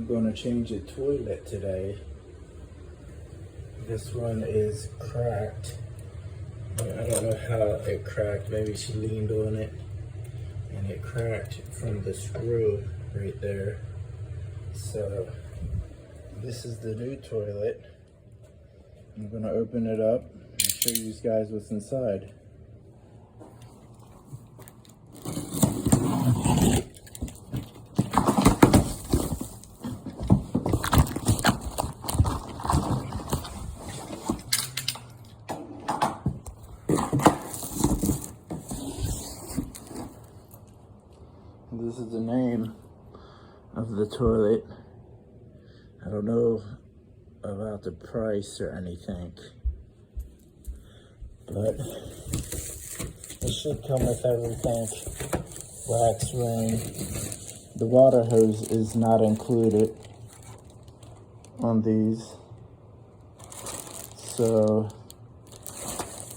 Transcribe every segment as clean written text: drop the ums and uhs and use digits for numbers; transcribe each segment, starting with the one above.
I'm gonna change a toilet today. This one is cracked. I don't know how it cracked. Maybe she leaned on it and it cracked from the screw right there. So this is the new toilet. I'm gonna open it up and show you guys what's inside. This is the name of the toilet. I don't know about the price or anything, but it should come with everything. Wax ring. The water hose is not included on these, so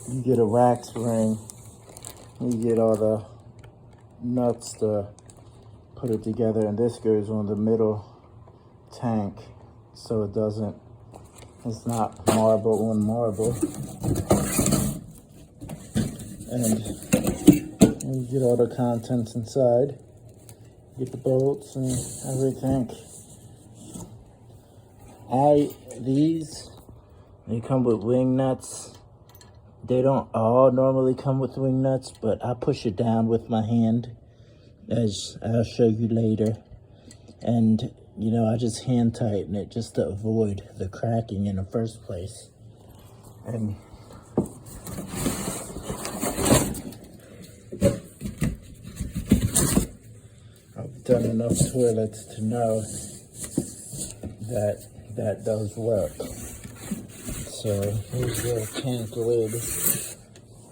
you get a wax ring. You get all the nuts to put it together, and this goes on the middle tank so it's not marble on marble. And you get all the contents inside, get the bolts and everything. They come with wing nuts. They don't all normally come with wing nuts, but I push it down with my hand, as I'll show you later. And, you know, I just hand tighten it just to avoid the cracking in the first place. And I've done enough toilets to know that that does work. So here's the tank lid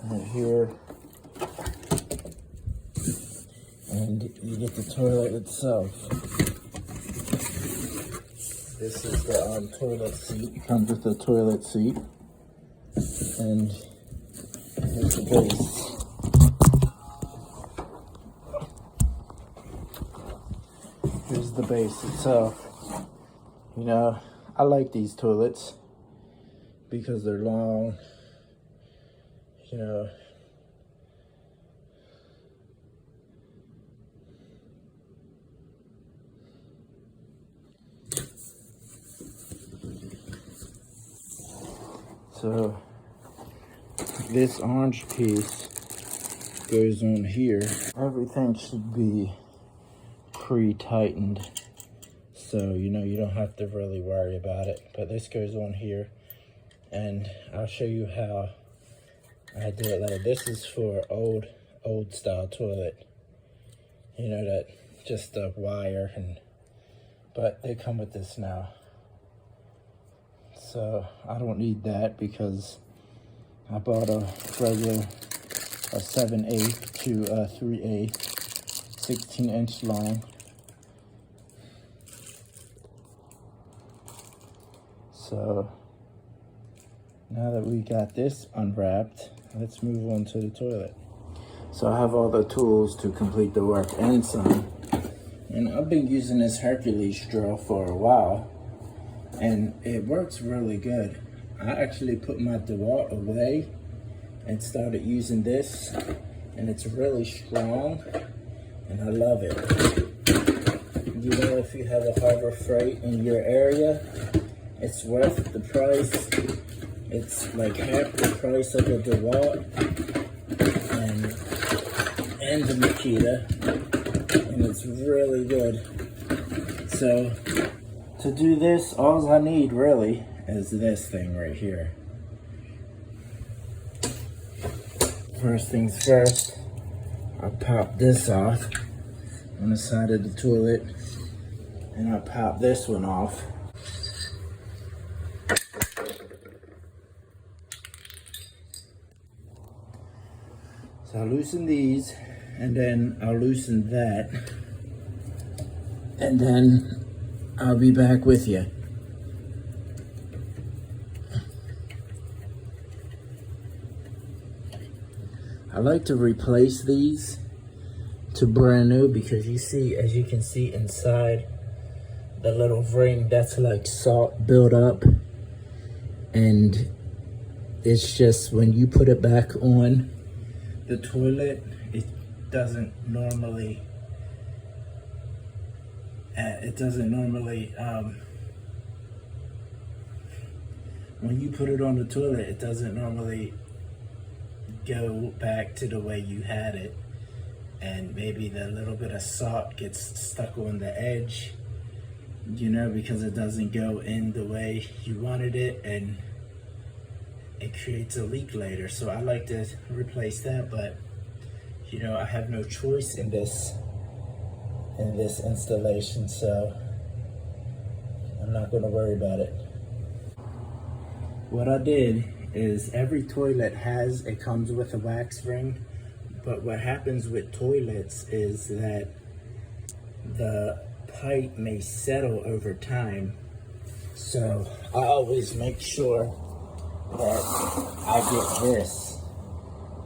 right here. And you get the toilet itself. This is the toilet seat. It comes with the toilet seat. And here's the base. Here's the base itself. You know, I like these toilets because they're long, you know. So this orange piece goes on here. Everything should be pre-tightened, so you know you don't have to really worry about it. But this goes on here, and I'll show you how I do it later. This is for old style toilet. You know, that just the wire, but they come with this now. So I don't need that because I bought a regular 7/8 to 3/8, 16-inch long. So now that we got this unwrapped, let's move on to the toilet. So I have all the tools to complete the work and some. And I've been using this Hercules straw for a while, and it works really good. I actually put my DeWalt away and started using this, and it's really strong, and I love it. You know, if you have a Harbor Freight in your area, it's worth the price. It's like half the price of the DeWalt and the Makita, and it's really good. So to do this, all I need really is this thing right here. First things first, I'll pop this off on the side of the toilet, and I'll pop this one off. So I'll loosen these, and then I'll loosen that, and then I'll be back with you. I like to replace these to brand new because you see, as you can see inside, the little ring that's like salt built up, and it's just when you put it back on the toilet, it doesn't normally when you put it on the toilet, it doesn't normally go back to the way you had it, and maybe the little bit of salt gets stuck on the edge, you know, because it doesn't go in the way you wanted it, and it creates a leak later. So I like to replace that, but you know, I have no choice in this installation, so I'm not going to worry about it. What I did is every toilet comes with a wax ring, but what happens with toilets is that the pipe may settle over time. So I always make sure that I get this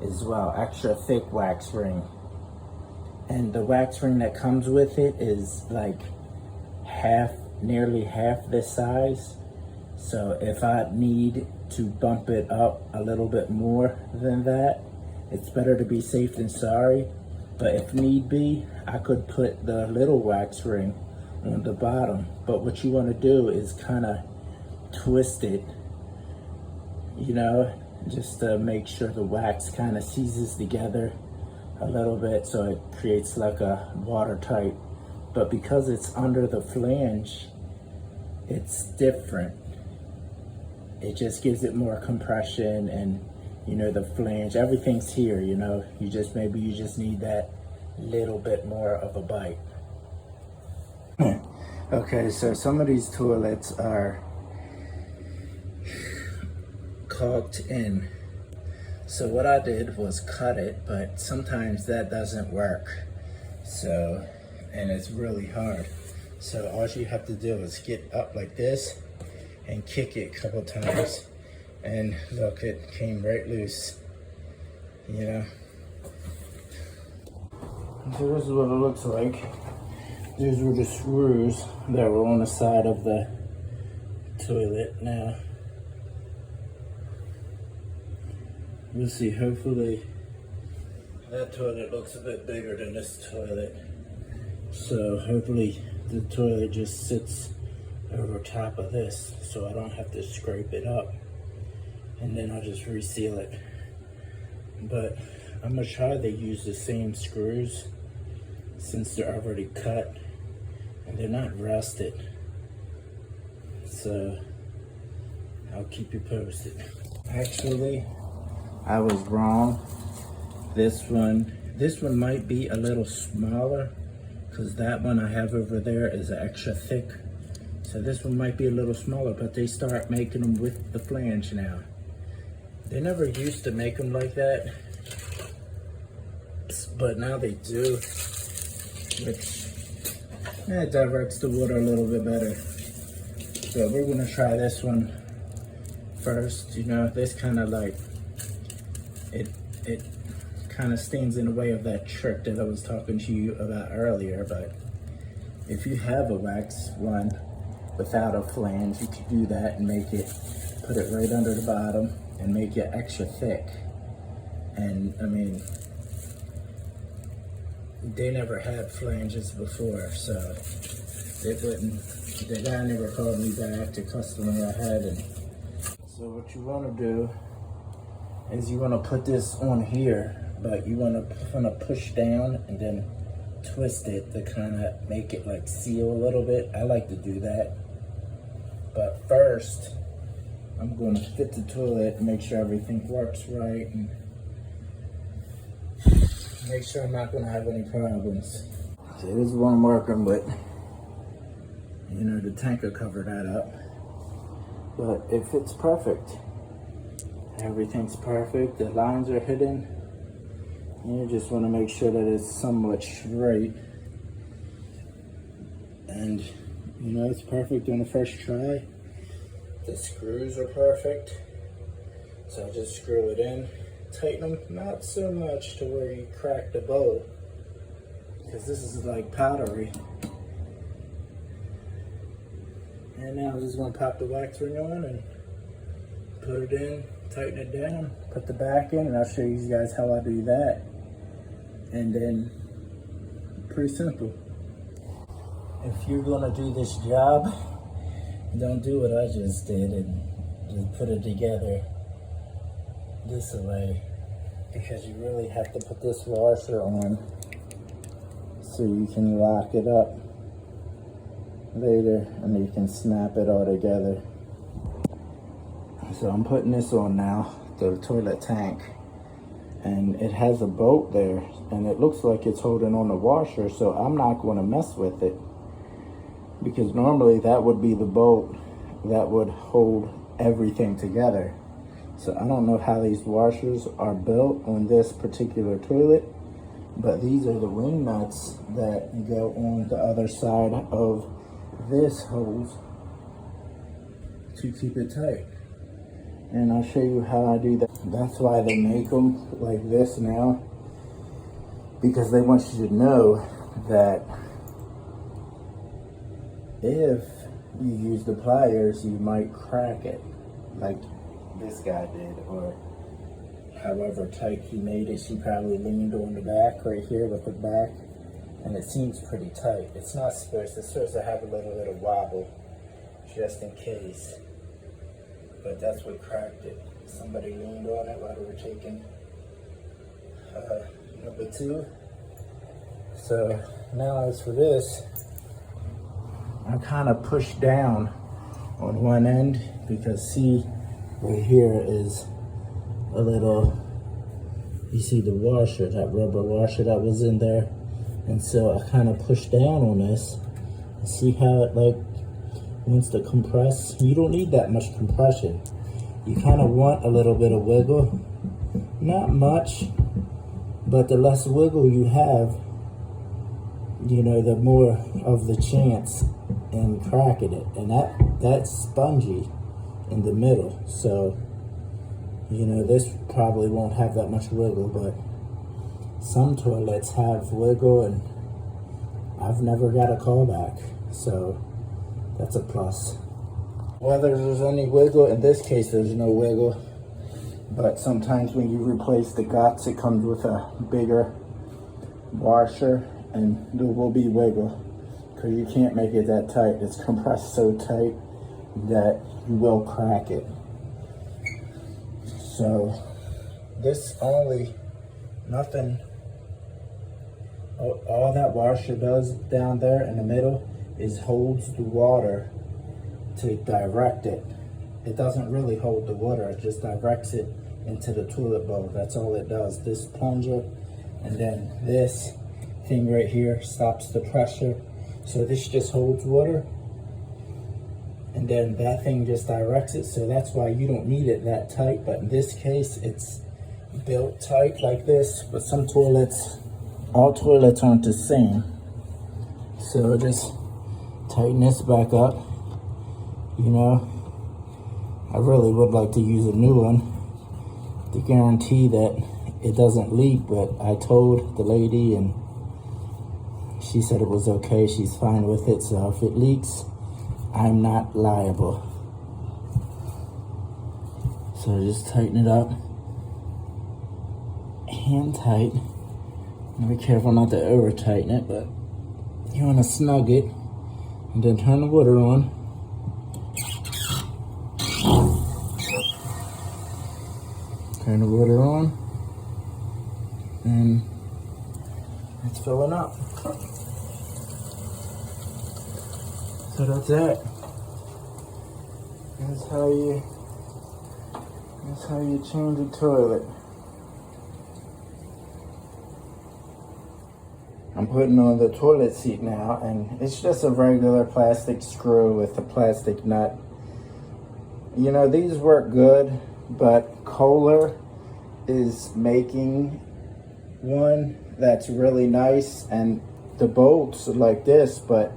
as well, extra thick wax ring. And the wax ring that comes with it is like nearly half this size. So if I need to bump it up a little bit more than that, it's better to be safe than sorry. But if need be, I could put the little wax ring on the bottom. But what you want to do is kind of twist it, you know, just to make sure the wax kind of seizes together a little bit, so it creates like a watertight. But because it's under the flange, it's different. It just gives it more compression, and you know, the flange, everything's here, you know, maybe you just need that little bit more of a bite. Okay, so some of these toilets are caulked in. So what I did was cut it, but sometimes that doesn't work. So, and it's really hard. So all you have to do is get up like this and kick it a couple times. And look, it came right loose, you know. So this is what it looks like. These were the screws that were on the side of the toilet. Now, we'll see, hopefully that toilet looks a bit bigger than this toilet. So hopefully the toilet just sits over top of this, so I don't have to scrape it up. And then I'll just reseal it. But I'm gonna try to use the same screws since they're already cut and they're not rusted. So I'll keep you posted. Actually, I was wrong. This one might be a little smaller, because that one I have over there is extra thick. So this one might be a little smaller, but they start making them with the flange now. They never used to make them like that, but now they do, which diverts the water a little bit better. So we're gonna try this one first. You know, this kind of like, it kind of stands in the way of that trick that I was talking to you about earlier. But if you have a wax one without a flange, you can do that and put it right under the bottom and make it extra thick. And I mean, they never had flanges before, so the guy never called me back, the customer I had. And so what you want to do is you want to put this on here, but you want to push down and then twist it to kind of make it like seal a little bit. I like to do that. But first, I'm going to fit the toilet and make sure everything works right, and make sure I'm not going to have any problems. So this is what I'm working with. You know, the tanker covered that up, but it fits perfect. Everything's perfect. The lines are hidden. You just want to make sure that it's somewhat straight. And you know, it's perfect on the first try. The screws are perfect. So I just screw it in. Tighten them, not so much to where you crack the bowl, because this is like powdery. And now I'm just gonna pop the wax ring on and put it in, tighten it down, put the back in, and I'll show you guys how I do that. And then, pretty simple. If you're gonna do this job, don't do what I just did and just put it together this way, because you really have to put this washer on so you can lock it up later and you can snap it all together. So I'm putting this on now, the toilet tank, and it has a bolt there and it looks like it's holding on the washer, so I'm not going to mess with it, because normally that would be the bolt that would hold everything together. So I don't know how these washers are built on this particular toilet, but these are the ring nuts that go on the other side of this hose to keep it tight. And I'll show you how I do that. That's why they make them like this now, because they want you to know that if you use the pliers, you might crack it, like this guy did, or however tight he made it. She probably leaned on the back right here with the back, and it seems pretty tight. It's not supposed to have a little bit of wobble, just in case. But that's what cracked it. Somebody leaned on it while they were taking number 2. So now as for this, I kind of push down on one end, because see, right here is a little, you see the washer, that rubber washer that was in there. And so I kind of push down on this and see how it like wants to compress. You don't need that much compression. You kind of want a little bit of wiggle, not much, but the less wiggle you have, you know, the more of the chance in cracking it. And that's spongy in the middle, so you know this probably won't have that much wiggle, but some toilets have wiggle, and I've never got a call back, so that's a plus. Whether there's any wiggle, in this case there's no wiggle, but sometimes when you replace the guts, it comes with a bigger washer and there will be wiggle, because you can't make it that tight. It's compressed so tight that you will crack it. So this only, nothing, all that washer does down there in the middle is holds the water to direct it. It doesn't really hold the water, it just directs it into the toilet bowl. That's all it does. This plunger, and then this thing right here stops the pressure. So this just holds water, and then that thing just directs it. So that's why you don't need it that tight, but in this case it's built tight like this. But some toilets, all toilets aren't the same. So just tighten this back up. You know, I really would like to use a new one to guarantee that it doesn't leak, but I told the lady and she said it was okay, she's fine with it. So if it leaks, I'm not liable. So just tighten it up, hand tight. Be careful not to over tighten it, but you want to snug it, and then turn the water on. Turn the water on, and it's filling up. So that's it. That's how you change a toilet. I'm putting on the toilet seat now, and it's just a regular plastic screw with a plastic nut. You know, these work good, but Kohler is making one that's really nice, and the bolts are like this, but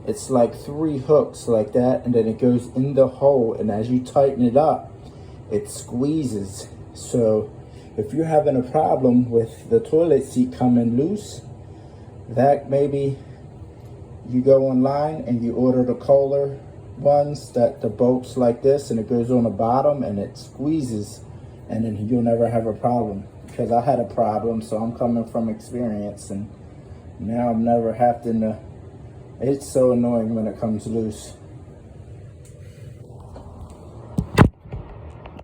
it's like 3 hooks like that, and then it goes in the hole, and as you tighten it up, it squeezes. So if you're having a problem with the toilet seat coming loose, that maybe you go online and you order the Kohler ones that the bolt's like this and it goes on the bottom and it squeezes, and then you'll never have a problem. Because I had a problem, so I'm coming from experience, and now I'm never having to. It's so annoying when it comes loose.